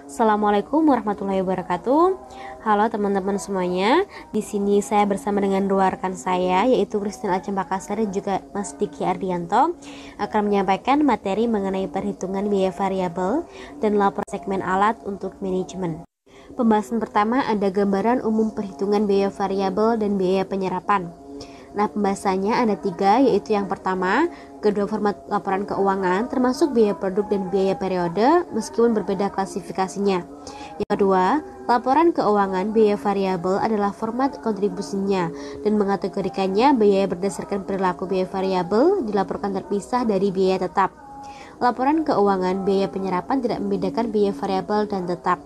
Assalamualaikum warahmatullahi wabarakatuh. Halo teman-teman semuanya. Di sini saya bersama dengan dua rekan saya, yaitu Christine Acempakasari dan juga Mas Diki Ardianto, akan menyampaikan materi mengenai perhitungan biaya variabel dan laporan segmen alat untuk manajemen. Pembahasan pertama ada gambaran umum perhitungan biaya variabel dan biaya penyerapan. Nah, pembahasannya ada 3, yaitu yang pertama, kedua format laporan keuangan termasuk biaya produk dan biaya periode meskipun berbeda klasifikasinya. Yang kedua, laporan keuangan biaya variabel adalah format kontribusinya dan mengategorikannya biaya berdasarkan perilaku biaya variabel dilaporkan terpisah dari biaya tetap. Laporan keuangan biaya penyerapan tidak membedakan biaya variabel dan tetap.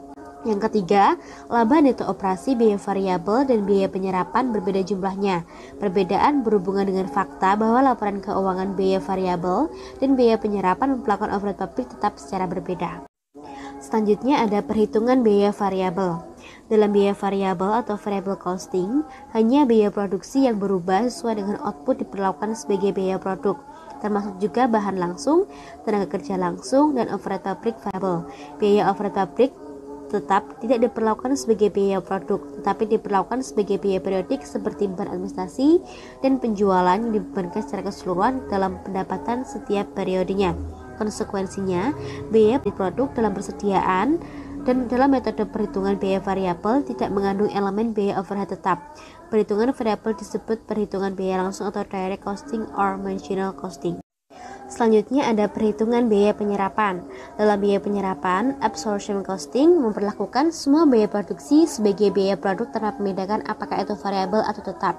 Yang ketiga, laba neto operasi biaya variabel dan biaya penyerapan berbeda jumlahnya. Perbedaan berhubungan dengan fakta bahwa laporan keuangan biaya variabel dan biaya penyerapan memperlakukan overhead pabrik tetap secara berbeda. Selanjutnya ada perhitungan biaya variabel. Dalam biaya variabel atau variable costing, hanya biaya produksi yang berubah sesuai dengan output diperlakukan sebagai biaya produk, termasuk juga bahan langsung, tenaga kerja langsung, dan overhead pabrik variabel. Biaya overhead pabrik tetap tidak diperlakukan sebagai biaya produk, tetapi diperlakukan sebagai biaya periodik seperti beban administrasi dan penjualan yang dibebankan secara keseluruhan dalam pendapatan setiap periodenya. Konsekuensinya, biaya produk dalam persediaan dan dalam metode perhitungan biaya variabel tidak mengandung elemen biaya overhead tetap. Perhitungan variabel disebut perhitungan biaya langsung atau direct costing or marginal costing. Selanjutnya ada perhitungan biaya penyerapan. Dalam biaya penyerapan, absorption costing memperlakukan semua biaya produksi sebagai biaya produk tanpa membedakan apakah itu variabel atau tetap.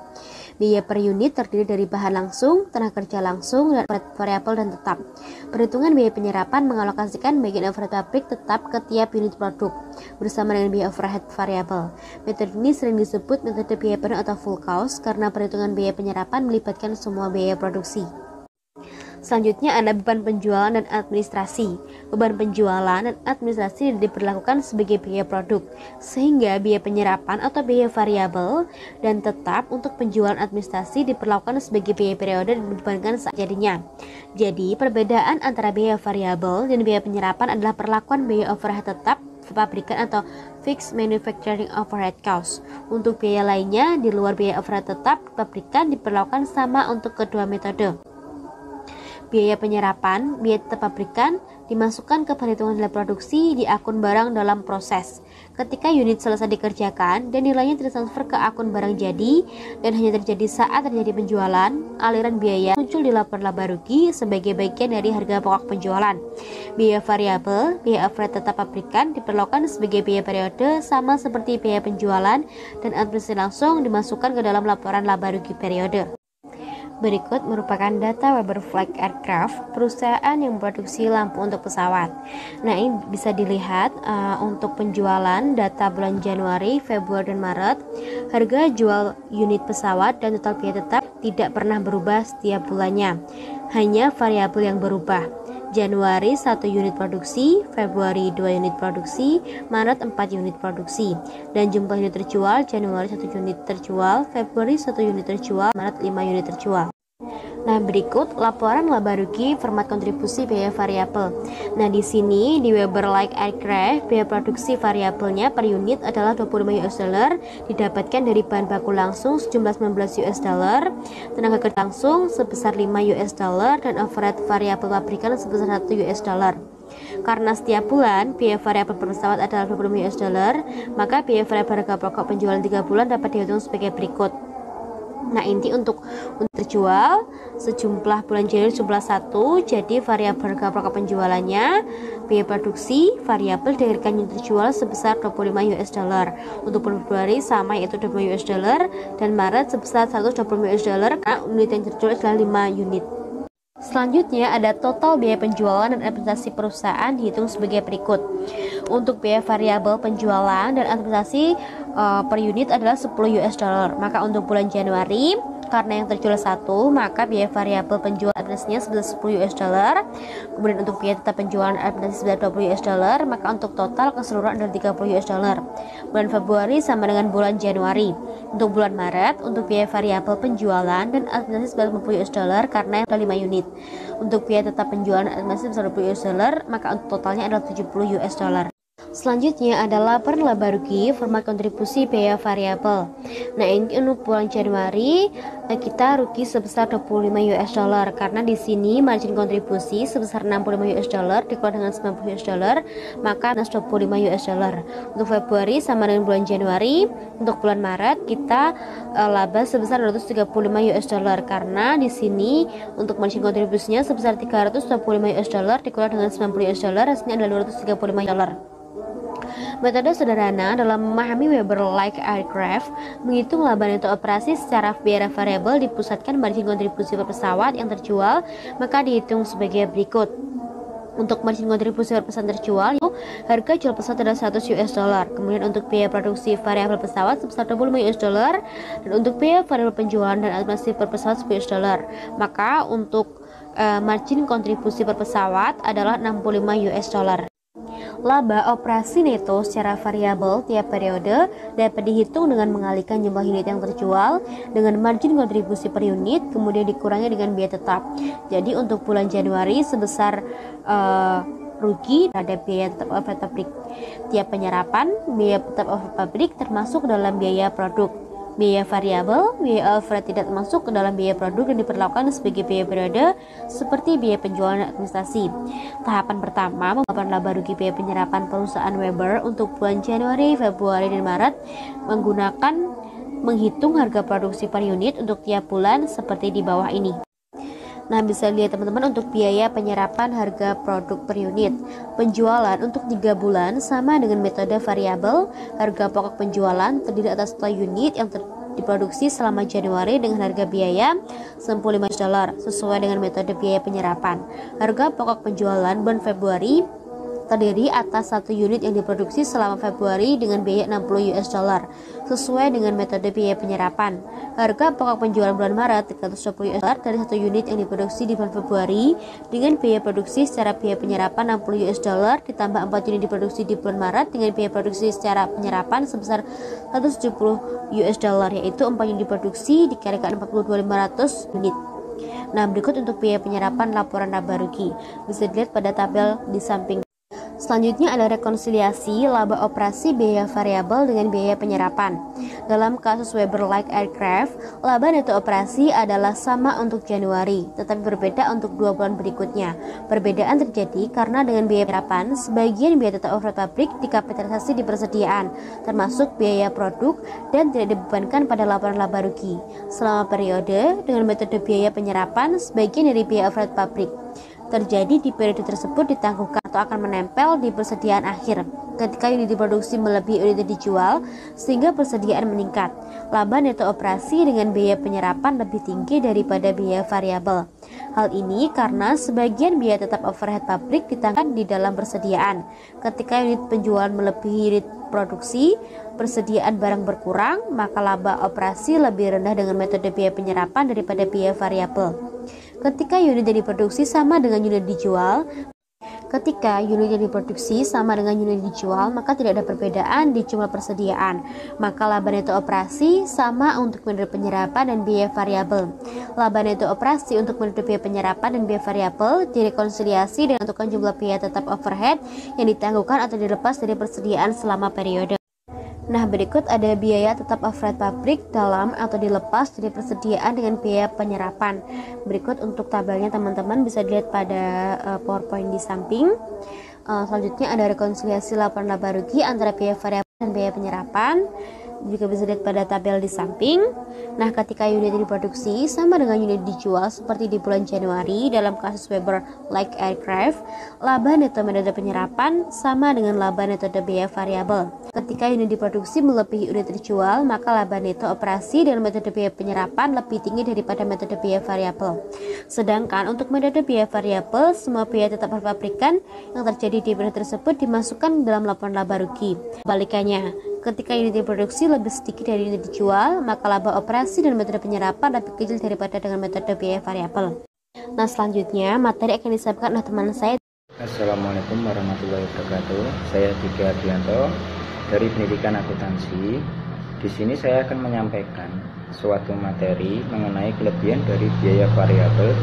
Biaya per unit terdiri dari bahan langsung, tenaga kerja langsung, dan variabel dan tetap. Perhitungan biaya penyerapan mengalokasikan bagian overhead pabrik tetap ke tiap unit produk bersama dengan biaya overhead variabel. Metode ini sering disebut metode biaya penuh atau full cost karena perhitungan biaya penyerapan melibatkan semua biaya produksi. Selanjutnya ada beban penjualan dan administrasi. Beban penjualan dan administrasi diperlakukan sebagai biaya produk, sehingga biaya penyerapan atau biaya variabel dan tetap untuk penjualan administrasi diperlakukan sebagai biaya periode dan dibebankan saat jadinya. Jadi, perbedaan antara biaya variabel dan biaya penyerapan adalah perlakuan biaya overhead tetap pabrikan atau fixed manufacturing overhead cost. Untuk biaya lainnya di luar biaya overhead tetap pabrikan diperlakukan sama untuk kedua metode. Biaya penyerapan, biaya tetap pabrikan dimasukkan ke perhitungan nilai produksi di akun barang dalam proses. Ketika unit selesai dikerjakan dan nilainya ditransfer ke akun barang jadi dan hanya terjadi saat terjadi penjualan, aliran biaya muncul di laporan laba rugi sebagai bagian dari harga pokok penjualan. Biaya variabel, biaya overhead tetap pabrikan diperlakukan sebagai biaya periode sama seperti biaya penjualan dan administrasi langsung dimasukkan ke dalam laporan laba rugi periode. Berikut merupakan data Weber Flight Aircraft, perusahaan yang memproduksi lampu untuk pesawat. Nah, ini bisa dilihat untuk penjualan data bulan Januari, Februari, dan Maret. Harga jual unit pesawat dan total biaya tetap tidak pernah berubah setiap bulannya. Hanya variabel yang berubah. Januari 1 unit produksi, Februari 2 unit produksi, Maret 4 unit produksi. Dan jumlah unit terjual, Januari 1 unit terjual, Februari 1 unit terjual, Maret 5 unit terjual. Nah, berikut laporan laba rugi format kontribusi biaya variabel. Nah, di sini di Weber Like Aircraft, biaya produksi variabelnya per unit adalah 25 US dollar, didapatkan dari bahan baku langsung sejumlah 19 US dollar, tenaga kerja langsung sebesar 5 US dollar, dan overhead variabel pabrikan sebesar 1 US dollar. Karena setiap bulan biaya variabel per pesawat adalah 25 US dollar, maka biaya variabel harga pokok penjualan 3 bulan dapat dihitung sebagai berikut. Nah, inti untuk terjual sejumlah bulan Januari jumlah 1, jadi variabel harga pokok penjualannya, biaya produksi variabel dikalikan unit terjual sebesar 25 US dollar. Untuk Februari sama yaitu 25 US dollar dan Maret sebesar 125 US dollar karena unit yang terjual adalah 5 unit. Selanjutnya ada total biaya penjualan dan administrasi perusahaan dihitung sebagai berikut. Untuk biaya variabel penjualan dan administrasi per unit adalah 10 US dollar. Maka untuk bulan Januari, karena yang terjual 1, maka biaya variabel penjualan administrasinya sebesar 10 US dollar. Kemudian untuk biaya tetap penjualan administrasi sebesar 20 US dollar, maka untuk total keseluruhan adalah 30 US dollar. Bulan Februari sama dengan bulan Januari. Untuk bulan Maret, untuk biaya variabel penjualan dan administrasi sebesar 50 US dollar karena ada 5 unit. Untuk biaya tetap penjualan administrasi sebesar 20 US dollar, maka untuk totalnya adalah 70 US dollar. Selanjutnya adalah per laba rugi format kontribusi biaya variabel. Nah, ini untuk bulan Januari kita rugi sebesar 25 US dollar karena di sini margin kontribusi sebesar 65 US dollar dikurang dengan 90 US dollar, maka minus 25 US dollar. Untuk Februari sama dengan bulan Januari. Untuk bulan Maret kita laba sebesar 235 US dollar karena di sini untuk margin kontribusinya sebesar 325 US dollar dikurang dengan 90 US dollar, hasilnya adalah 235 dollar. Metode sederhana dalam memahami Weber like aircraft menghitung laba neto operasi secara biaya variabel dipusatkan margin kontribusi per pesawat yang terjual, maka dihitung sebagai berikut. Untuk margin kontribusi per pesawat terjual, harga jual pesawat adalah 100 US dollar. Kemudian untuk biaya produksi variabel pesawat sebesar 25 US dollar, dan untuk biaya variabel penjualan dan administrasi per pesawat 10 US dollar. Maka untuk margin kontribusi per pesawat adalah 65 US dollar. Laba operasi neto secara variabel tiap periode dapat dihitung dengan mengalihkan jumlah unit yang terjual dengan margin kontribusi per unit, kemudian dikurangi dengan biaya tetap. Jadi untuk bulan Januari sebesar rugi terhadap biaya tetap overhead pabrik. Tiap penyerapan, biaya tetap overhead pabrik termasuk dalam biaya produk. Biaya variabel, biaya overhead tidak masuk ke dalam biaya produk dan diperlakukan sebagai biaya periode seperti biaya penjualan dan administrasi. Tahapan pertama memperoleh laba rugi biaya penyerapan perusahaan Weber untuk bulan Januari, Februari, dan Maret menggunakan menghitung harga produksi per unit untuk tiap bulan seperti di bawah ini. Nah, bisa lihat teman-teman untuk biaya penyerapan harga produk per unit. Penjualan untuk 3 bulan sama dengan metode variabel. Harga pokok penjualan terdiri atas total unit yang diproduksi selama Januari dengan harga biaya 95 dolar sesuai dengan metode biaya penyerapan. Harga pokok penjualan bulan Februari terdiri atas 1 unit yang diproduksi selama Februari dengan biaya 60 US dollar sesuai dengan metode biaya penyerapan. Harga pokok penjualan bulan Maret 320 US dollar dari 1 unit yang diproduksi di bulan Februari dengan biaya produksi secara biaya penyerapan 60 US dollar ditambah 4 unit diproduksi di bulan Maret dengan biaya produksi secara penyerapan sebesar 170 US dollar, yaitu 4 unit diproduksi dikalikan 42.500 unit. Nah, berikut untuk biaya penyerapan laporan laba rugi bisa dilihat pada tabel di samping. Selanjutnya ada rekonsiliasi laba operasi biaya variabel dengan biaya penyerapan. Dalam kasus Weber like aircraft, laba neto operasi adalah sama untuk Januari, tetapi berbeda untuk 2 bulan berikutnya. Perbedaan terjadi karena dengan biaya penyerapan, sebagian biaya tetap overhead pabrik dikapitalisasi di persediaan, termasuk biaya produk dan tidak dibebankan pada laporan laba rugi. Selama periode dengan metode biaya penyerapan, sebagian dari biaya overhead pabrik terjadi di periode tersebut ditangguhkan atau akan menempel di persediaan akhir ketika unit diproduksi melebihi unit yang dijual sehingga persediaan meningkat. Laba neto operasi dengan biaya penyerapan lebih tinggi daripada biaya variabel. Hal ini karena sebagian biaya tetap overhead pabrik ditanggung di dalam persediaan. Ketika unit penjualan melebihi unit produksi, persediaan barang berkurang, maka laba operasi lebih rendah dengan metode biaya penyerapan daripada biaya variabel. Ketika unit yang diproduksi sama dengan unit dijual, maka tidak ada perbedaan di jumlah persediaan. Maka laba neto operasi sama untuk metode penyerapan dan biaya variabel. Laba neto operasi untuk metode biaya penyerapan dan biaya variabel direkonsiliasi dengan menentukan jumlah biaya tetap overhead yang ditangguhkan atau dilepas dari persediaan selama periode. Nah, berikut ada biaya tetap overhead pabrik dalam atau dilepas dari persediaan dengan biaya penyerapan. Berikut untuk tabelnya teman-teman bisa dilihat pada PowerPoint di samping. Selanjutnya ada rekonsiliasi laporan laba rugi antara biaya variabel dan biaya penyerapan. Juga bisa dilihat pada tabel di samping. Nah, ketika unit diproduksi sama dengan unit dijual seperti di bulan Januari dalam kasus Weber like aircraft, laba neto metode penyerapan sama dengan laba neto biaya variabel. Ketika unit diproduksi melebihi unit dijual, maka laba neto operasi dengan metode biaya penyerapan lebih tinggi daripada metode biaya variabel. Sedangkan untuk metode biaya variabel, semua biaya tetap pabrikan yang terjadi di periode tersebut dimasukkan dalam laporan laba rugi. Balikannya, ketika unit diproduksi lebih sedikit dari unit dijual, maka laba operasi dan metode penyerapan lebih kecil daripada dengan metode biaya variabel. Nah, selanjutnya materi akan disampaikan oleh teman saya. Assalamualaikum warahmatullahi wabarakatuh. Saya Diki Ardianto dari Pendidikan Akuntansi. Di sini saya akan menyampaikan suatu materi mengenai kelebihan dari biaya variabel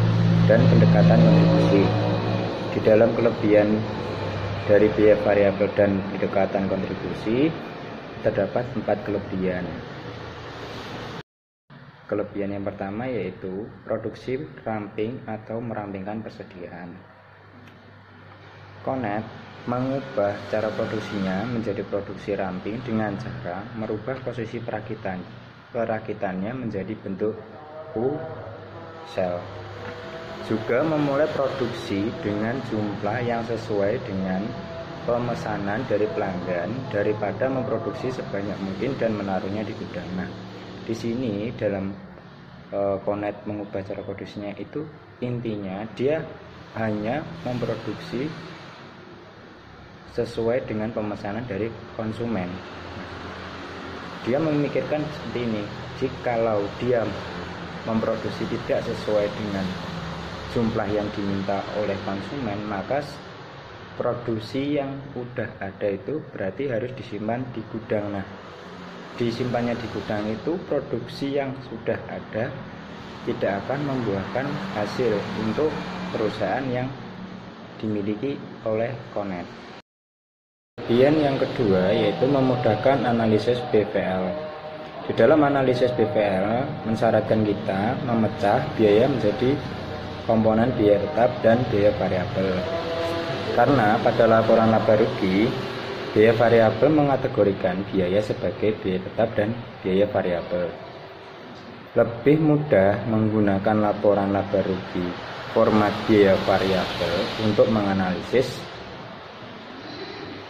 dan pendekatan kontribusi. Di dalam kelebihan dari biaya variabel dan pendekatan kontribusi, terdapat 4 kelebihan. Kelebihan yang pertama yaitu produksi ramping atau merampingkan persediaan. Konet mengubah cara produksinya menjadi produksi ramping dengan cara merubah posisi perakitannya menjadi bentuk U-cell. Juga memulai produksi dengan jumlah yang sesuai dengan pemesanan dari pelanggan daripada memproduksi sebanyak mungkin dan menaruhnya di gudang. Nah, di sini dalam Konet mengubah cara produksinya itu intinya dia hanya memproduksi sesuai dengan pemesanan dari konsumen. Dia memikirkan seperti ini, jikalau dia memproduksi tidak sesuai dengan jumlah yang diminta oleh konsumen, maka produksi yang udah ada itu berarti harus disimpan di gudang. Nah, disimpannya di gudang itu produksi yang sudah ada tidak akan membuahkan hasil untuk perusahaan yang dimiliki oleh Konet. Kelebihan yang kedua yaitu memudahkan analisis BVL. Di dalam analisis BVL mensyaratkan kita memecah biaya menjadi komponen biaya tetap dan biaya variabel. Karena pada laporan laba rugi, biaya variabel mengategorikan biaya sebagai biaya tetap dan biaya variabel. Lebih mudah menggunakan laporan laba rugi format biaya variabel untuk menganalisis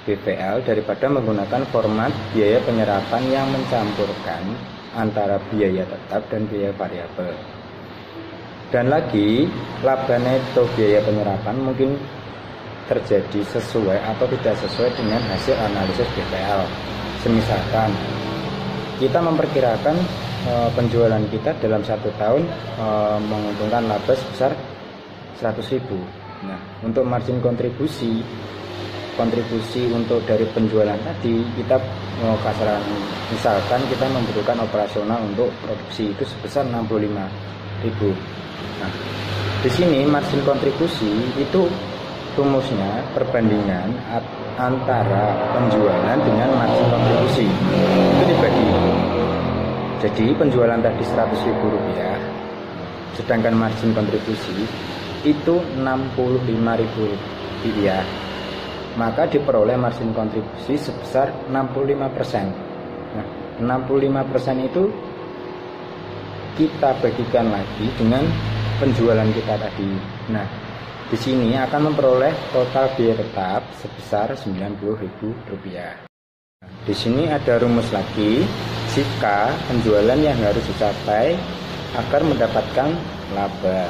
BVL daripada menggunakan format biaya penyerapan yang mencampurkan antara biaya tetap dan biaya variabel. Dan lagi, laba neto biaya penyerapan mungkin terjadi sesuai atau tidak sesuai dengan hasil analisis BVL. Semisalkan kita memperkirakan penjualan kita dalam 1 tahun menguntungkan laba sebesar 100.000. Nah, untuk margin kontribusi untuk dari penjualan tadi kita kasaran, misalkan kita membutuhkan operasional untuk produksi itu sebesar 65.000. Nah, di sini margin kontribusi itu rumusnya perbandingan antara penjualan dengan margin kontribusi itu dibagi. Jadi penjualan tadi Rp100.000, sedangkan margin kontribusi itu Rp65.000, maka diperoleh margin kontribusi sebesar 65%. Nah, 65% itu kita bagikan lagi dengan penjualan kita tadi. Nah, di sini akan memperoleh total biaya tetap sebesar Rp90.000. Di sini ada rumus lagi, jika penjualan yang harus dicapai agar mendapatkan laba.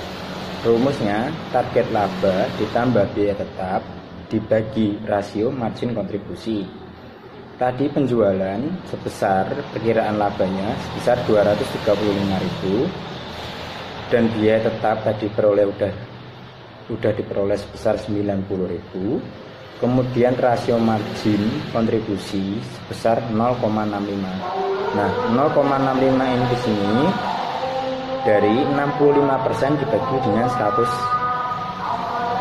Rumusnya target laba ditambah biaya tetap dibagi rasio margin kontribusi. Tadi penjualan sebesar perkiraan labanya sebesar 235.000 dan biaya tetap tadi udah diperoleh sebesar 90.000. Kemudian rasio margin kontribusi sebesar 0,65. Nah, 0,65 ini di sini dari 65% dibagi dengan 100,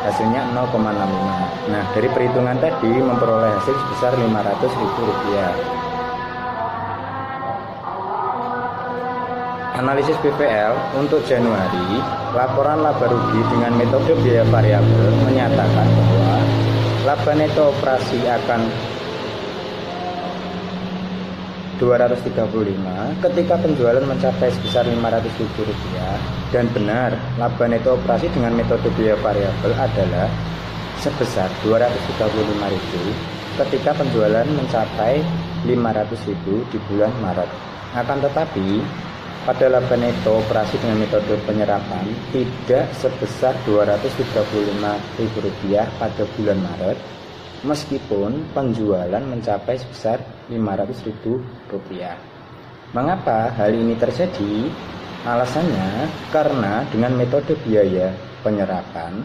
hasilnya 0,65. Nah, dari perhitungan tadi memperoleh hasil sebesar Rp500.000. Analisis BVL untuk Januari, laporan laba rugi dengan metode biaya variabel menyatakan bahwa laba neto operasi akan 235 ketika penjualan mencapai sebesar Rp500.000, dan benar laba neto operasi dengan metode biaya variabel adalah sebesar 235.000 ketika penjualan mencapai 500.000 di bulan Maret. Akan tetapi pada laba neto operasi dengan metode penyerapan tidak sebesar Rp235.000 pada bulan Maret, meskipun penjualan mencapai sebesar Rp500.000. Mengapa hal ini terjadi? Alasannya karena dengan metode biaya penyerapan,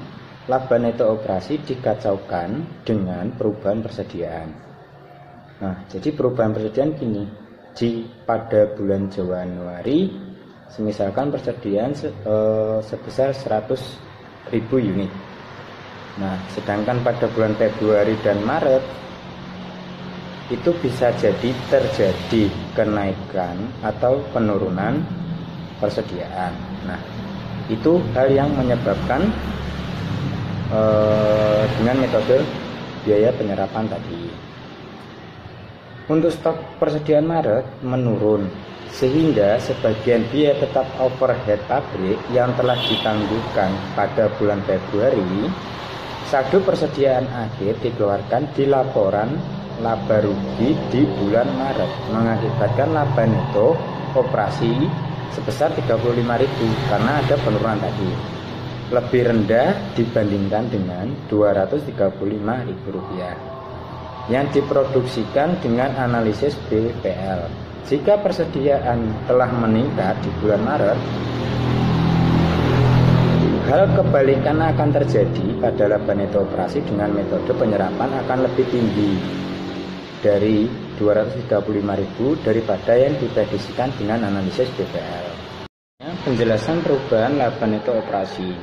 laba neto operasi dikacaukan dengan perubahan persediaan. Nah, jadi perubahan persediaan gini, pada bulan Januari, misalkan persediaan sebesar 100.000 unit. Nah, sedangkan pada bulan Februari dan Maret itu bisa jadi terjadi kenaikan atau penurunan persediaan. Nah, itu hal yang menyebabkan dengan metode biaya penyerapan tadi. Untuk stok persediaan Maret menurun, sehingga sebagian biaya tetap overhead pabrik yang telah ditangguhkan pada bulan Februari, saldo persediaan akhir dikeluarkan di laporan laba rugi di bulan Maret, mengakibatkan laba neto operasi sebesar 35.000 karena ada penurunan tadi, lebih rendah dibandingkan dengan Rp235.000 yang diproduksikan dengan analisis BPL. Jika persediaan telah meningkat di bulan Maret, hal kebalikan akan terjadi pada laba neto operasi dengan metode penyerapan akan lebih tinggi dari 235.000 daripada yang diprediksikan dengan analisis BPL. Penjelasan perubahan laba neto operasi.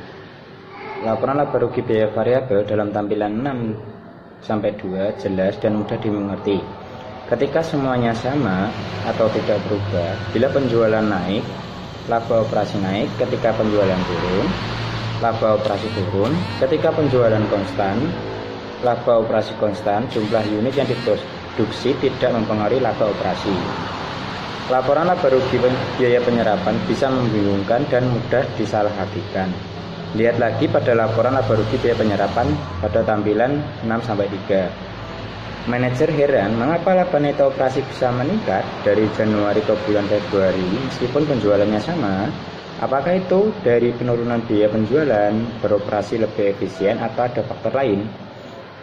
Laporan laba rugi biaya variabel dalam tampilan 6-2 jelas dan mudah dimengerti. Ketika semuanya sama atau tidak berubah, bila penjualan naik, laba operasi naik. Ketika penjualan turun, laba operasi turun. Ketika penjualan konstan, laba operasi konstan. Jumlah unit yang diproduksi tidak mempengaruhi laba operasi. Laporan laba rugi biaya penyerapan bisa membingungkan dan mudah disalahartikan. Lihat lagi pada laporan laba rugi biaya penyerapan pada tampilan 6-3. Manajer heran mengapa laba neto operasi bisa meningkat dari Januari ke bulan Februari meskipun penjualannya sama. Apakah itu dari penurunan biaya penjualan, beroperasi lebih efisien, atau ada faktor lain?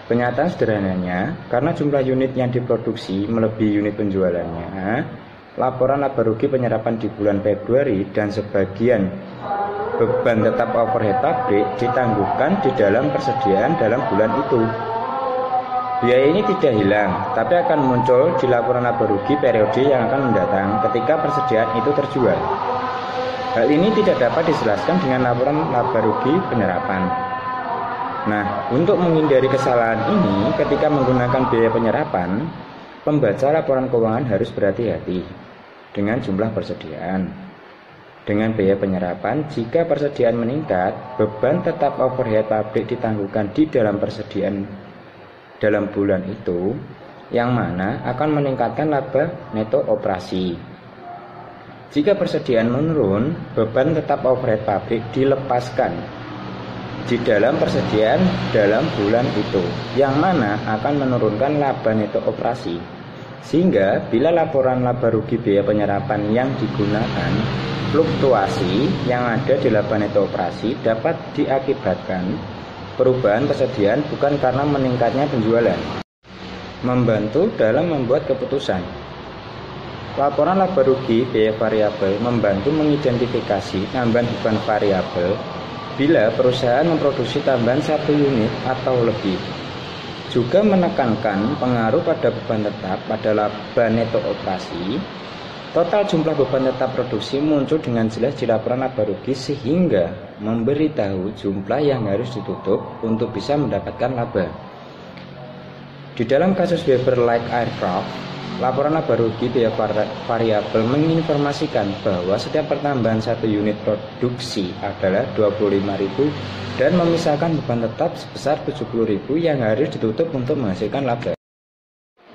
Penyataan sederhananya, karena jumlah unit yang diproduksi melebihi unit penjualannya, laporan laba rugi penyerapan di bulan Februari dan sebagian beban tetap overhead pabrik ditangguhkan di dalam persediaan dalam bulan itu. Biaya ini tidak hilang, tapi akan muncul di laporan laba rugi periode yang akan mendatang ketika persediaan itu terjual. Hal ini tidak dapat dijelaskan dengan laporan laba rugi penyerapan. Nah, untuk menghindari kesalahan ini ketika menggunakan biaya penyerapan, pembaca laporan keuangan harus berhati-hati dengan jumlah persediaan. Dengan biaya penyerapan, jika persediaan meningkat, beban tetap overhead pabrik ditangguhkan di dalam persediaan dalam bulan itu, yang mana akan meningkatkan laba neto operasi. Jika persediaan menurun, beban tetap overhead pabrik dilepaskan di dalam persediaan dalam bulan itu, yang mana akan menurunkan laba neto operasi. Sehingga bila laporan laba rugi biaya penyerapan yang digunakan, fluktuasi yang ada di laba neto operasi dapat diakibatkan perubahan persediaan bukan karena meningkatnya penjualan. Membantu dalam membuat keputusan. Laporan laba rugi biaya variabel membantu mengidentifikasi tambahan beban variabel bila perusahaan memproduksi tambahan 1 unit atau lebih. Juga menekankan pengaruh pada beban tetap pada laba neto operasi. Total jumlah beban tetap produksi muncul dengan jelas di laporan laba rugi sehingga memberitahu jumlah yang harus ditutup untuk bisa mendapatkan laba. Di dalam kasus Weber Light Aircraft, laporan laba rugi biaya variabel menginformasikan bahwa setiap pertambahan 1 unit produksi adalah 25.000 dan memisahkan beban tetap sebesar 70.000 yang harus ditutup untuk menghasilkan laba.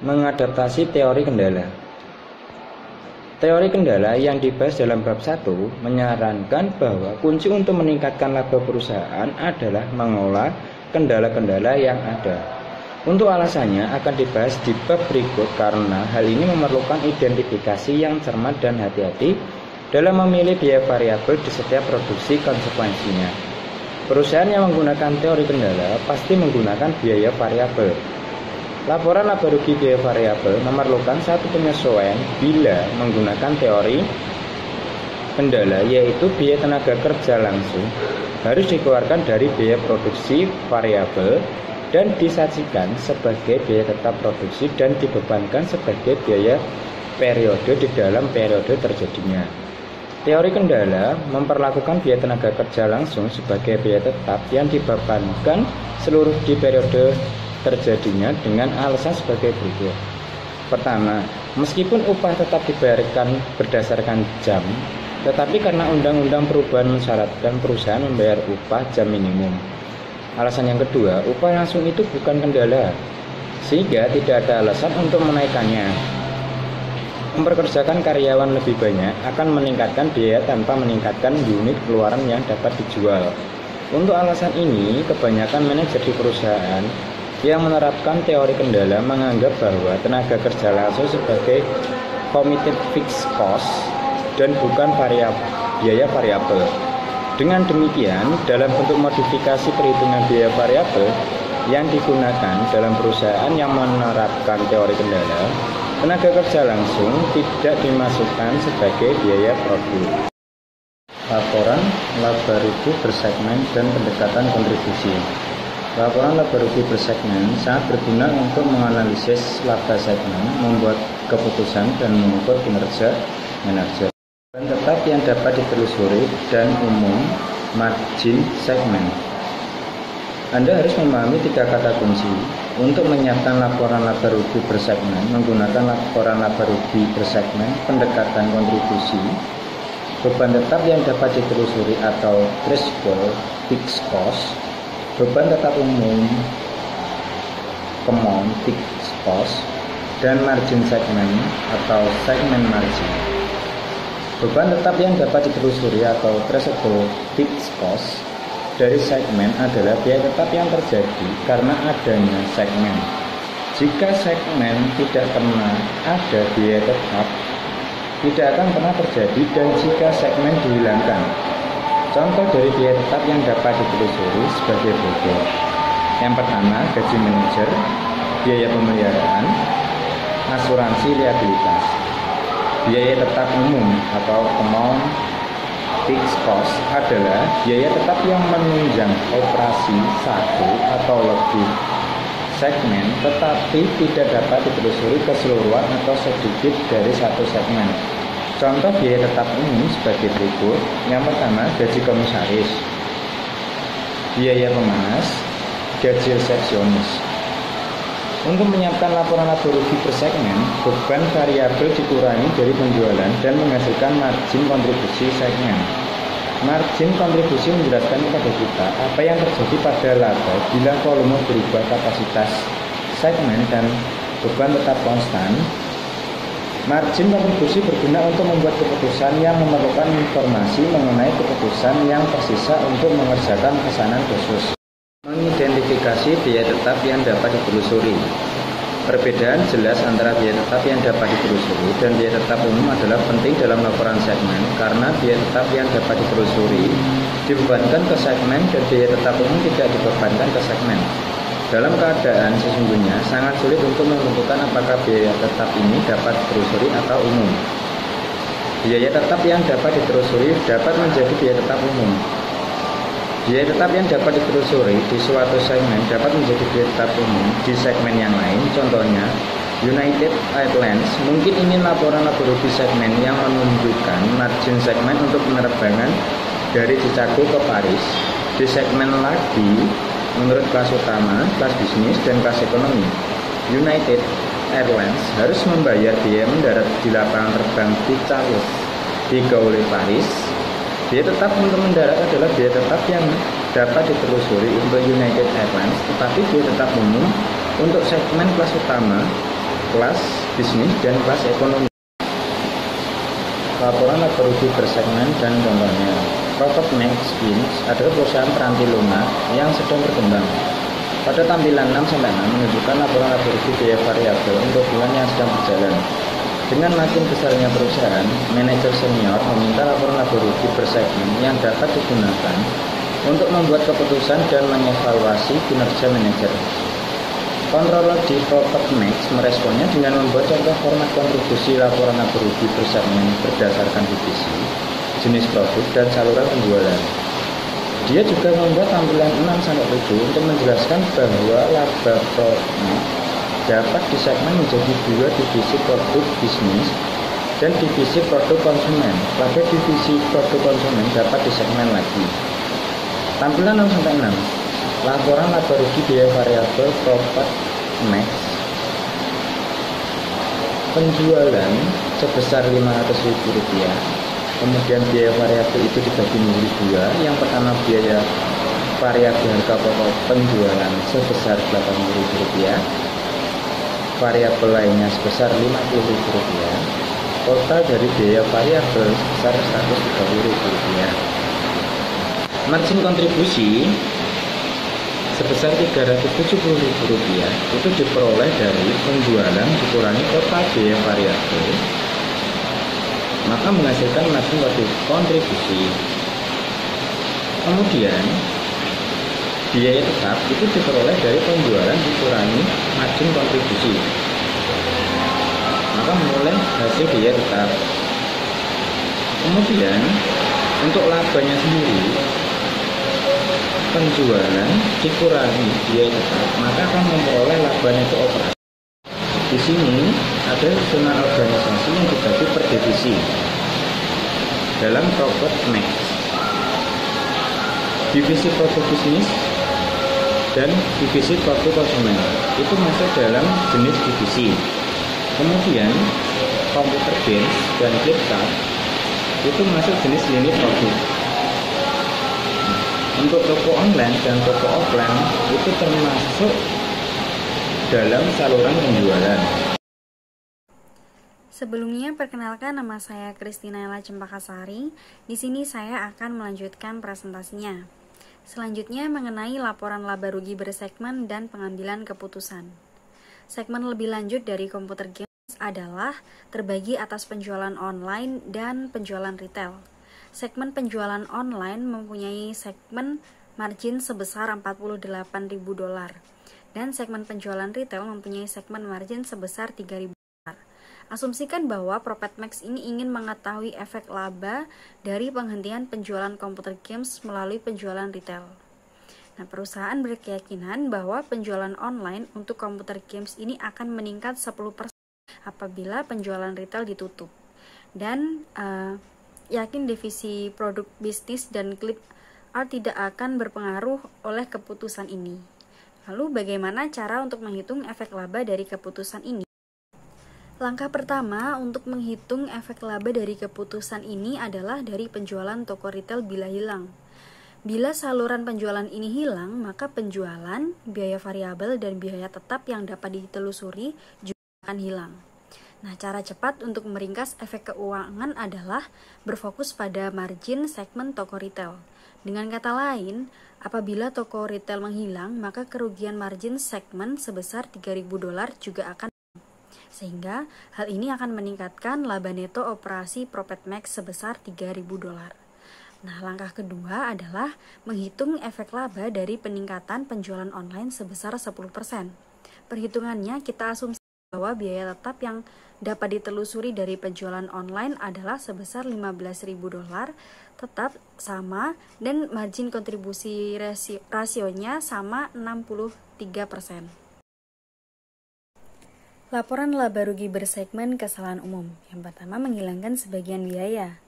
Mengadaptasi teori kendala. Teori kendala yang dibahas dalam bab 1 menyarankan bahwa kunci untuk meningkatkan laba perusahaan adalah mengolah kendala-kendala yang ada. Untuk alasannya akan dibahas di bab berikut karena hal ini memerlukan identifikasi yang cermat dan hati-hati dalam memilih biaya variabel di setiap produksi konsekuensinya. Perusahaan yang menggunakan teori kendala pasti menggunakan biaya variabel. Laporan laba rugi biaya variabel memerlukan satu penyesuaian bila menggunakan teori kendala, yaitu biaya tenaga kerja langsung harus dikeluarkan dari biaya produksi variabel dan disajikan sebagai biaya tetap produksi dan dibebankan sebagai biaya periode di dalam periode terjadinya. Teori kendala memperlakukan biaya tenaga kerja langsung sebagai biaya tetap yang dibebankan seluruh di periode terjadinya dengan alasan sebagai berikut. Pertama, meskipun upah tetap dibayarkan berdasarkan jam, tetapi karena undang-undang perubahan mensyaratkan perusahaan membayar upah jam minimum. Alasan yang kedua, upah langsung itu bukan kendala, sehingga tidak ada alasan untuk menaikkannya. Memperkerjakan karyawan lebih banyak akan meningkatkan biaya tanpa meningkatkan unit keluaran yang dapat dijual. Untuk alasan ini, kebanyakan manajer di perusahaan yang menerapkan teori kendala menganggap bahwa tenaga kerja langsung sebagai committed fixed cost dan bukan biaya variabel. Dengan demikian, dalam bentuk modifikasi perhitungan biaya variabel yang digunakan dalam perusahaan yang menerapkan teori kendala, tenaga kerja langsung tidak dimasukkan sebagai biaya produk. Laporan laba rugi bersegmen dan pendekatan kontribusi. Laporan laba rugi bersegmen sangat berguna untuk menganalisis laba segmen, membuat keputusan dan mengukur kinerja manajer. Dan tetap yang dapat ditelusuri dan umum margin segmen. Anda harus memahami 3 kata kunci untuk menyiapkan laporan laba rugi bersegmen menggunakan laporan laba rugi bersegmen, pendekatan kontribusi, beban tetap yang dapat ditelusuri atau threshold fixed cost, beban tetap umum common fixed cost, dan margin segmen atau segmen margin. Beban tetap yang dapat ditelusuri atau threshold fixed cost dari segmen adalah biaya tetap yang terjadi karena adanya segmen. Jika segmen tidak pernah ada biaya tetap, tidak akan pernah terjadi, dan jika segmen dihilangkan. Contoh dari biaya tetap yang dapat ditelusuri sebagai berikut. Yang pertama, gaji manajer, biaya pemeliharaan, asuransi liabilitas. Biaya tetap umum atau common fixed cost adalah biaya tetap yang menunjang operasi satu atau lebih segmen tetapi tidak dapat ditelusuri keseluruhan atau sedikit dari satu segmen. Contoh biaya tetap umum sebagai berikut. Yang pertama, gaji komisaris, biaya pemanas, gaji resepsionis. Untuk menyiapkan laporan laba rugi per segmen, beban variabel dikurangi dari penjualan dan menghasilkan margin kontribusi segmen. Margin kontribusi menjelaskan kepada kita apa yang terjadi pada laba bila volume berubah, kapasitas segmen dan beban tetap konstan. Margin kontribusi berguna untuk membuat keputusan yang memerlukan informasi mengenai keputusan yang tersisa untuk mengerjakan pesanan khusus. Mengidentifikasi biaya tetap yang dapat ditelusuri. Perbedaan jelas antara biaya tetap yang dapat ditelusuri dan biaya tetap umum adalah penting dalam laporan segmen karena biaya tetap yang dapat ditelusuri dibebankan ke segmen dan biaya tetap umum tidak dibebankan ke segmen. Dalam keadaan sesungguhnya sangat sulit untuk menentukan apakah biaya tetap ini dapat ditelusuri atau umum. Biaya tetap yang dapat ditelusuri dapat menjadi biaya tetap umum. Biaya tetap yang dapat ditelusuri di suatu segmen dapat menjadi biaya tetap umum di segmen yang lain. Contohnya, United Airlines mungkin ingin laporan laba rugi segmen yang menunjukkan margin segmen untuk penerbangan dari Chicago ke Paris. Di segmen lagi, menurut kelas utama, kelas bisnis, dan kelas ekonomi, United Airlines harus membayar biaya mendarat di lapangan terbang di Charles de Gaulle, Paris. Biaya tetap untuk mendarat adalah biaya tetap yang dapat ditelusuri untuk United Airlines, tetapi biaya tetap umum untuk segmen kelas utama, kelas bisnis, dan kelas ekonomi. Laporan laba rugi per segmen dan contohnya. Robert Max Inc. adalah perusahaan peranti lunak yang sedang berkembang. Pada tampilan 6-6 menunjukkan laporan laba rugi biaya variabel untuk bulan yang sedang berjalan. Dengan makin besarnya perusahaan, manajer senior meminta laporan laba rugi per segmen yang dapat digunakan untuk membuat keputusan dan mengevaluasi kinerja manajer. Controller di Robert Max meresponnya dengan membuat contoh format kontribusi laporan laba rugi per segmen berdasarkan divisi, jenis produk, dan saluran penjualan. Dia juga membuat tampilan 6-7 untuk menjelaskan bahwa laba produk dapat disegmen menjadi 2 divisi produk bisnis Dan divisi produk konsumen. Pada divisi produk konsumen dapat disegmen lagi. Tampilan 0-6. Laporan laba rugi biaya variabel profit max. Penjualan sebesar Rp500.000. Kemudian biaya variabel itu dibagi menjadi dua. Yang pertama biaya variabel harga pokok penjualan sebesar Rp80.000. Variabel lainnya sebesar Rp50.000. Total dari biaya variabel sebesar Rp130.000. Margin kontribusi sebesar Rp370.000 itu diperoleh dari penjualan dikurangi total biaya variabel, maka menghasilkan margin kontribusi. Kemudian biaya tetap itu diperoleh dari penjualan dikurangi margin kontribusi, maka memperoleh hasil biaya tetap. Kemudian untuk labanya sendiri, penjualan dikurangi biaya tetap, maka akan memperoleh laba neto operasi. Di sini ada zona organisasi yang dibagi per divisi dalam profit max. Divisi produk bisnis dan divisi produk konsumen itu masuk dalam jenis divisi. Kemudian komputer games dan Flipkart itu masuk jenis lini produk. Untuk toko online dan toko offline itu termasuk dalam saluran penjualan. Sebelumnya, perkenalkan, nama saya Kristina Ella Cempakasari. Di sini saya akan melanjutkan presentasinya. Selanjutnya mengenai laporan laba rugi bersegmen dan pengambilan keputusan. Segmen lebih lanjut dari komputer games adalah terbagi atas penjualan online dan penjualan retail. Segmen penjualan online mempunyai segmen margin sebesar $48.000 dan segmen penjualan retail mempunyai segmen margin sebesar $3.000. Asumsikan bahwa Profit Max ini ingin mengetahui efek laba dari penghentian penjualan komputer games melalui penjualan retail. Nah, perusahaan berkeyakinan bahwa penjualan online untuk komputer games ini akan meningkat 10% apabila penjualan retail ditutup. Dan yakin divisi produk bisnis dan klip art tidak akan berpengaruh oleh keputusan ini. Lalu bagaimana cara untuk menghitung efek laba dari keputusan ini? Langkah pertama untuk menghitung efek laba dari keputusan ini adalah dari penjualan toko retail bila hilang. Bila saluran penjualan ini hilang, maka penjualan, biaya variabel, dan biaya tetap yang dapat ditelusuri juga akan hilang. Nah, cara cepat untuk meringkas efek keuangan adalah berfokus pada margin segmen toko retail. Dengan kata lain, apabila toko retail menghilang, maka kerugian margin segmen sebesar $3.000 juga akan, sehingga hal ini akan meningkatkan laba neto operasi Profit Max sebesar $3.000. Nah, langkah kedua adalah menghitung efek laba dari peningkatan penjualan online sebesar 10%. Perhitungannya kita asumsi bahwa biaya tetap yang dapat ditelusuri dari penjualan online adalah sebesar $15.000 tetap sama, dan margin kontribusi rasionya sama 63%. Laporan laba rugi bersegmen kesalahan umum. Yang pertama, menghilangkan sebagian biaya.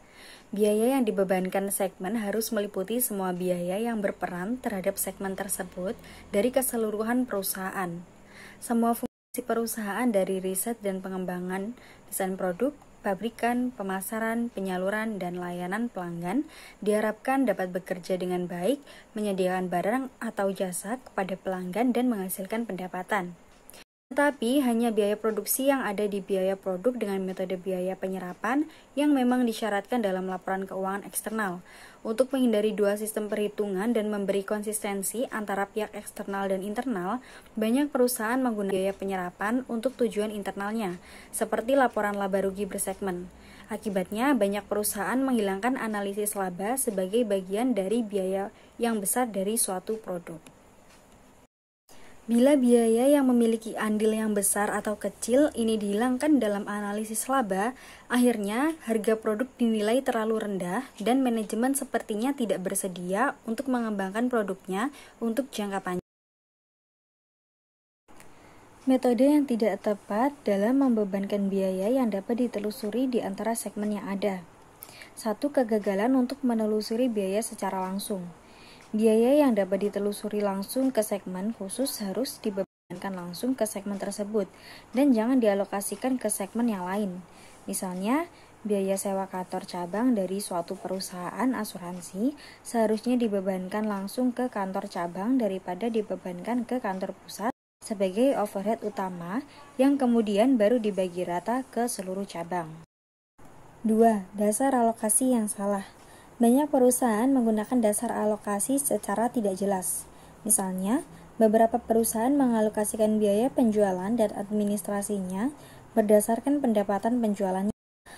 Biaya yang dibebankan segmen harus meliputi semua biaya yang berperan terhadap segmen tersebut dari keseluruhan perusahaan. Semua fungsi perusahaan dari riset dan pengembangan, desain produk, pabrikan, pemasaran, penyaluran, dan layanan pelanggan diharapkan dapat bekerja dengan baik, menyediakan barang atau jasa kepada pelanggan dan menghasilkan pendapatan. Tetapi hanya biaya produksi yang ada di biaya produk dengan metode biaya penyerapan yang memang disyaratkan dalam laporan keuangan eksternal. Untuk menghindari dua sistem perhitungan dan memberi konsistensi antara pihak eksternal dan internal, banyak perusahaan menggunakan biaya penyerapan untuk tujuan internalnya, seperti laporan laba rugi bersegmen. Akibatnya, banyak perusahaan menghilangkan analisis laba sebagai bagian dari biaya yang besar dari suatu produk. Bila biaya yang memiliki andil yang besar atau kecil ini dihilangkan dalam analisis laba, akhirnya harga produk dinilai terlalu rendah dan manajemen sepertinya tidak bersedia untuk mengembangkan produknya untuk jangka panjang. Metode yang tidak tepat dalam membebankan biaya yang dapat ditelusuri di antara segmen yang ada. 1. Kegagalan untuk menelusuri biaya secara langsung. Biaya yang dapat ditelusuri langsung ke segmen khusus harus dibebankan langsung ke segmen tersebut dan jangan dialokasikan ke segmen yang lain. Misalnya, biaya sewa kantor cabang dari suatu perusahaan asuransi seharusnya dibebankan langsung ke kantor cabang daripada dibebankan ke kantor pusat sebagai overhead utama yang kemudian baru dibagi rata ke seluruh cabang. 2. Dasar alokasi yang salah. Banyak perusahaan menggunakan dasar alokasi secara tidak jelas. Misalnya, beberapa perusahaan mengalokasikan biaya penjualan dan administrasinya berdasarkan pendapatan penjualannya.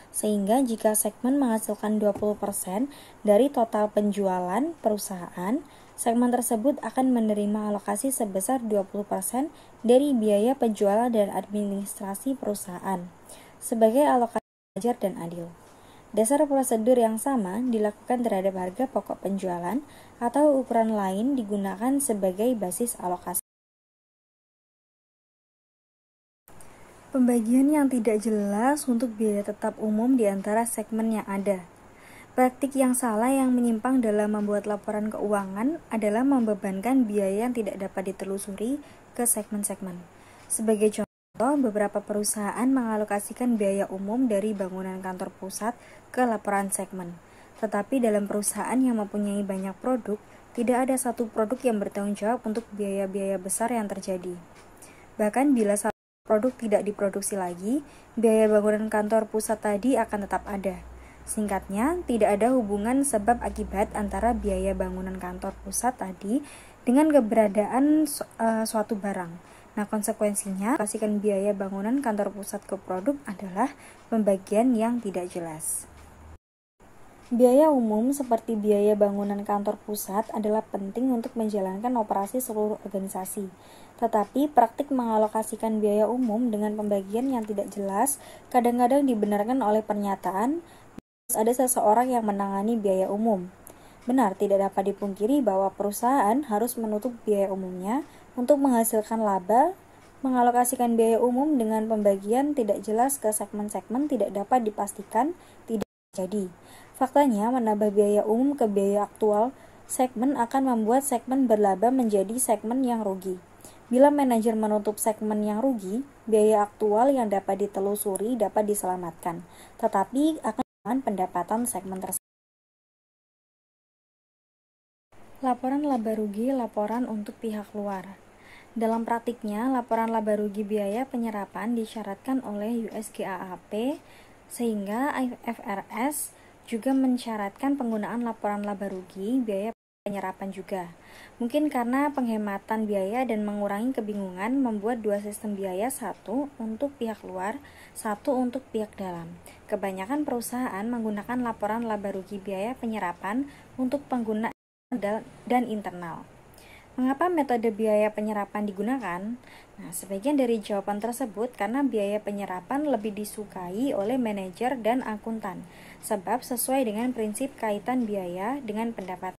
Sehingga jika segmen menghasilkan 20% dari total penjualan perusahaan, segmen tersebut akan menerima alokasi sebesar 20% dari biaya penjualan dan administrasi perusahaan sebagai alokasi wajar dan adil. Dasar prosedur yang sama dilakukan terhadap harga pokok penjualan atau ukuran lain digunakan sebagai basis alokasi. Pembagian yang tidak jelas untuk biaya tetap umum di antara segmen yang ada. Praktik yang salah yang menyimpang dalam membuat laporan keuangan adalah membebankan biaya yang tidak dapat ditelusuri ke segmen-segmen. Sebagai contoh, beberapa perusahaan mengalokasikan biaya umum dari bangunan kantor pusat ke laporan segmen. Tetapi dalam perusahaan yang mempunyai banyak produk, tidak ada satu produk yang bertanggung jawab untuk biaya-biaya besar yang terjadi. Bahkan bila satu produk tidak diproduksi lagi, biaya bangunan kantor pusat tadi akan tetap ada. Singkatnya, tidak ada hubungan sebab akibat antara biaya bangunan kantor pusat tadi dengan keberadaan suatu barang. Nah, konsekuensinya, alokasikan biaya bangunan kantor pusat ke produk adalah pembagian yang tidak jelas. Biaya umum seperti biaya bangunan kantor pusat adalah penting untuk menjalankan operasi seluruh organisasi. Tetapi praktik mengalokasikan biaya umum dengan pembagian yang tidak jelas kadang-kadang dibenarkan oleh pernyataan ada seseorang yang menangani biaya umum. Benar, tidak dapat dipungkiri bahwa perusahaan harus menutup biaya umumnya untuk menghasilkan laba. Mengalokasikan biaya umum dengan pembagian tidak jelas ke segmen-segmen tidak dapat dipastikan tidak terjadi. Faktanya, menambah biaya umum ke biaya aktual segmen akan membuat segmen berlaba menjadi segmen yang rugi. Bila manajer menutup segmen yang rugi, biaya aktual yang dapat ditelusuri dapat diselamatkan, tetapi akan pendapatan segmen tersebut. Laporan laba rugi, laporan untuk pihak luar. Dalam praktiknya, laporan laba rugi biaya penyerapan disyaratkan oleh USGAAP sehingga IFRS juga mensyaratkan penggunaan laporan laba rugi biaya penyerapan juga. Mungkin karena penghematan biaya dan mengurangi kebingungan membuat dua sistem biaya, satu untuk pihak luar, satu untuk pihak dalam. Kebanyakan perusahaan menggunakan laporan laba rugi biaya penyerapan untuk pengguna dan internal. Mengapa metode biaya penyerapan digunakan? Nah, sebagian dari jawaban tersebut karena biaya penyerapan lebih disukai oleh manajer dan akuntan, sebab sesuai dengan prinsip kaitan biaya dengan pendapatan.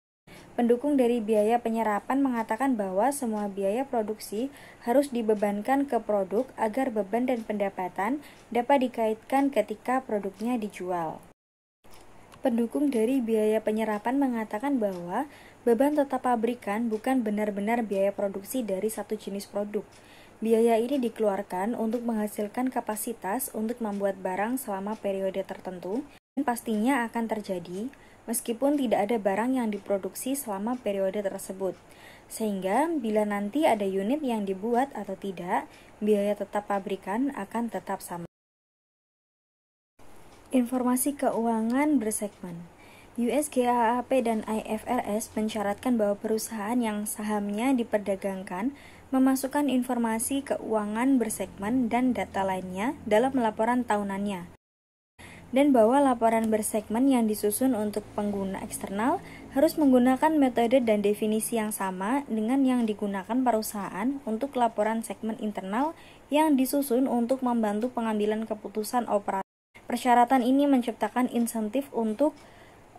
Pendukung dari biaya penyerapan mengatakan bahwa semua biaya produksi harus dibebankan ke produk agar beban dan pendapatan dapat dikaitkan ketika produknya dijual. Pendukung dari biaya penyerapan mengatakan bahwa beban tetap pabrikan bukan benar-benar biaya produksi dari satu jenis produk. Biaya ini dikeluarkan untuk menghasilkan kapasitas untuk membuat barang selama periode tertentu dan pastinya akan terjadi meskipun tidak ada barang yang diproduksi selama periode tersebut. Sehingga bila nanti ada unit yang dibuat atau tidak, biaya tetap pabrikan akan tetap sama. Informasi keuangan bersegmen. USGAAP dan IFRS mensyaratkan bahwa perusahaan yang sahamnya diperdagangkan memasukkan informasi keuangan bersegmen dan data lainnya dalam laporan tahunannya, dan bahwa laporan bersegmen yang disusun untuk pengguna eksternal harus menggunakan metode dan definisi yang sama dengan yang digunakan perusahaan untuk laporan segmen internal yang disusun untuk membantu pengambilan keputusan operasi. Persyaratan ini menciptakan insentif untuk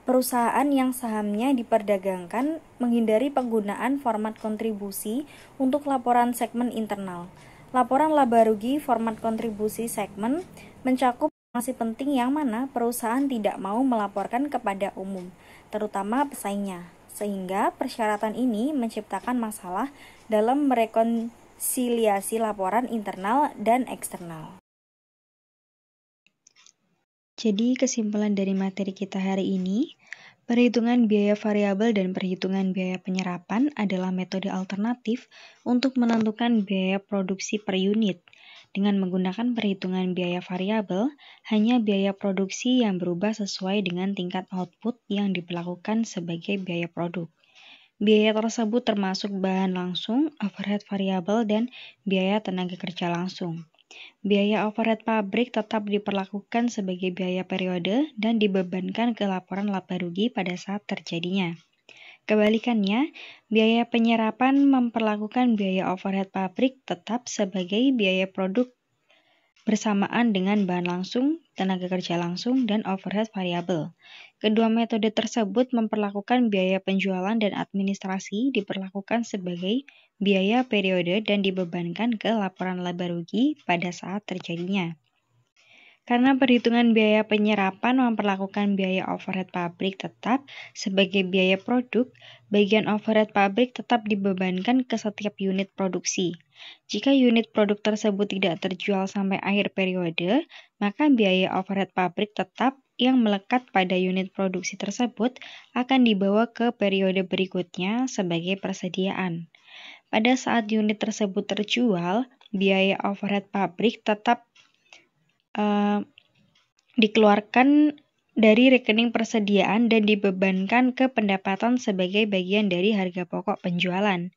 perusahaan yang sahamnya diperdagangkan menghindari penggunaan format kontribusi untuk laporan segmen internal. Laporan laba rugi format kontribusi segmen mencakup informasi penting yang mana perusahaan tidak mau melaporkan kepada umum, terutama pesaingnya, sehingga persyaratan ini menciptakan masalah dalam merekonsiliasi laporan internal dan eksternal. Jadi kesimpulan dari materi kita hari ini, perhitungan biaya variabel dan perhitungan biaya penyerapan adalah metode alternatif untuk menentukan biaya produksi per unit. Dengan menggunakan perhitungan biaya variabel, hanya biaya produksi yang berubah sesuai dengan tingkat output yang diperlakukan sebagai biaya produk. Biaya tersebut termasuk bahan langsung, overhead variabel, dan biaya tenaga kerja langsung. Biaya overhead pabrik tetap diperlakukan sebagai biaya periode dan dibebankan ke laporan laba rugi pada saat terjadinya. Kebalikannya, biaya penyerapan memperlakukan biaya overhead pabrik tetap sebagai biaya produk bersamaan dengan bahan langsung, tenaga kerja langsung, dan overhead variabel. Kedua metode tersebut memperlakukan biaya penjualan dan administrasi diperlakukan sebagai biaya periode dan dibebankan ke laporan laba rugi pada saat terjadinya. Karena perhitungan biaya penyerapan memperlakukan biaya overhead pabrik tetap sebagai biaya produk, bagian overhead pabrik tetap dibebankan ke setiap unit produksi. Jika unit produk tersebut tidak terjual sampai akhir periode, maka biaya overhead pabrik tetap yang melekat pada unit produksi tersebut akan dibawa ke periode berikutnya sebagai persediaan. Pada saat unit tersebut terjual, biaya overhead pabrik tetap dikeluarkan dari rekening persediaan dan dibebankan ke pendapatan sebagai bagian dari harga pokok penjualan.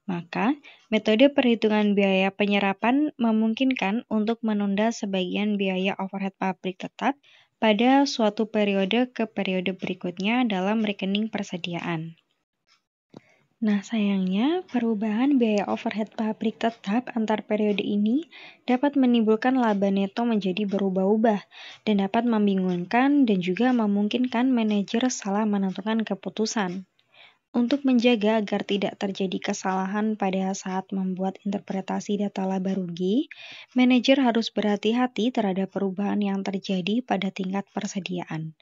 Maka, metode perhitungan biaya penyerapan memungkinkan untuk menunda sebagian biaya overhead pabrik tetap pada suatu periode ke periode berikutnya dalam rekening persediaan. Nah, sayangnya, perubahan biaya overhead pabrik tetap antar periode ini dapat menimbulkan laba neto menjadi berubah-ubah dan dapat membingungkan dan juga memungkinkan manajer salah menentukan keputusan. Untuk menjaga agar tidak terjadi kesalahan pada saat membuat interpretasi data laba rugi, manajer harus berhati-hati terhadap perubahan yang terjadi pada tingkat persediaan.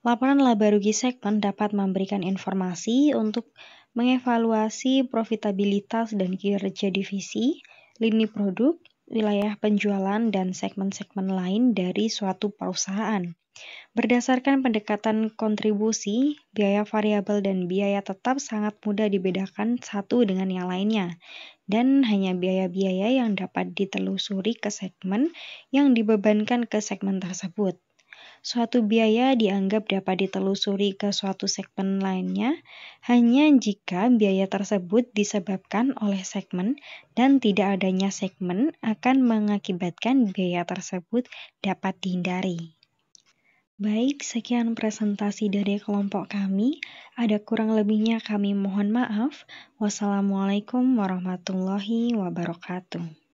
Laporan laba rugi segmen dapat memberikan informasi untuk mengevaluasi profitabilitas dan kinerja divisi, lini produk, wilayah penjualan, dan segmen-segmen lain dari suatu perusahaan. Berdasarkan pendekatan kontribusi, biaya variabel dan biaya tetap sangat mudah dibedakan satu dengan yang lainnya, dan hanya biaya-biaya yang dapat ditelusuri ke segmen yang dibebankan ke segmen tersebut. Suatu biaya dianggap dapat ditelusuri ke suatu segmen lainnya hanya jika biaya tersebut disebabkan oleh segmen dan tidak adanya segmen akan mengakibatkan biaya tersebut dapat dihindari. Baik, sekian presentasi dari kelompok kami. Ada kurang lebihnya kami mohon maaf. Wassalamualaikum warahmatullahi wabarakatuh.